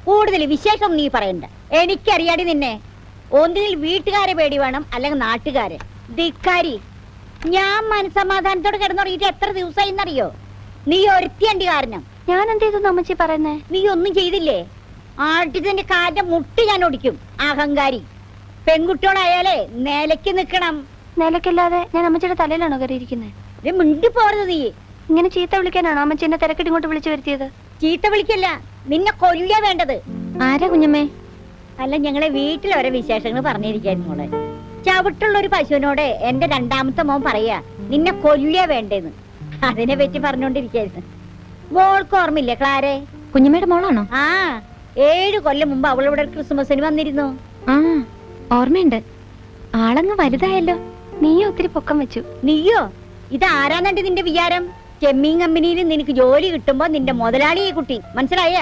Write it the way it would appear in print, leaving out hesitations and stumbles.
കൂടുതൽ വിശേഷം നീ പറയണ്ട. എനിക്കറിയാടി നിന്നെ. ഒന്നിൽ വീട്ടുകാരെ പേടി വേണം, അല്ലെങ്കിൽ നാട്ടുകാരെ. ധിക്കാരി, ഞാൻ മനസമാധാനത്തോടെ കിടന്നുറങ്ങിയിട്ട് എത്ര ദിവസമായി എന്നറിയോ? നീ ഒരുത്തിയണ്ടി കാരണം. ഞാൻ എന്ത് ചെയ്തു അമ്മച്ചി പറയുന്നേ? നീ ഒന്നും ചെയ്തില്ലേ? ആട്ടിന്റെ കാലിന്റെ മുട്ടി ഞാൻ ഒടിക്കും. അഹങ്കാരി. പെൺകുട്ടികളായാലേ നിലയ്ക്ക് നിക്കണം. നിലക്കില്ലാതെ ഞാൻ അമ്മച്ചിയുടെ തലയിലാണോ കയറിയിരിക്കുന്നത്? മിണ്ടി പോരുത് നീ. ഇങ്ങനെ ചീത്ത വിളിക്കാനാണോ അമ്മച്ചി എന്നെ തിരക്കിട്ട് ഇങ്ങോട്ട് വിളിച്ചു വരുത്തിയത്? ചീത്ത വിളിക്കല്ല, നിന്നെ കൊല്ലുക വേണ്ടത്. ആരാ കുഞ്ഞമ്മേ? അല്ല, ഞങ്ങളെ വീട്ടിൽ ഓരോ വിശേഷങ്ങൾ പറഞ്ഞിരിക്കായിരുന്നു മോളെ. ചവിട്ടുള്ള ഒരു പശുവിനോട് എന്റെ രണ്ടാമത്തെ മോൻ പറയാ നിന്നെ കൊല്ലുക വേണ്ടേന്ന്. അതിനെ പറ്റി പറഞ്ഞോണ്ടിരിക്കായിരുന്നു. മോൾക്ക് ഓർമ്മയില്ലേ ക്ലാരെ? കുഞ്ഞമ്മയുടെ മോളാണോ? ആ, 7 കൊല്ലം മുമ്പ് അവളിവിടെ ക്രിസ്മസിന് വന്നിരുന്നു. ആ, ഓർമ്മയുണ്ട്. ആളങ്ങ് വലുതായല്ലോ. നീയോ ഒത്തിരി പൊക്കം വെച്ചു. നീയോ? ഇതാരാന്നുണ്ട് നിന്റെ വിചാരം? ചെമ്മീൻ കമ്പനിയിൽ നിനക്ക് ജോലി കിട്ടുമ്പോ നിന്റെ മുതലാളി ഈ കുട്ടി, മനസ്സിലായ?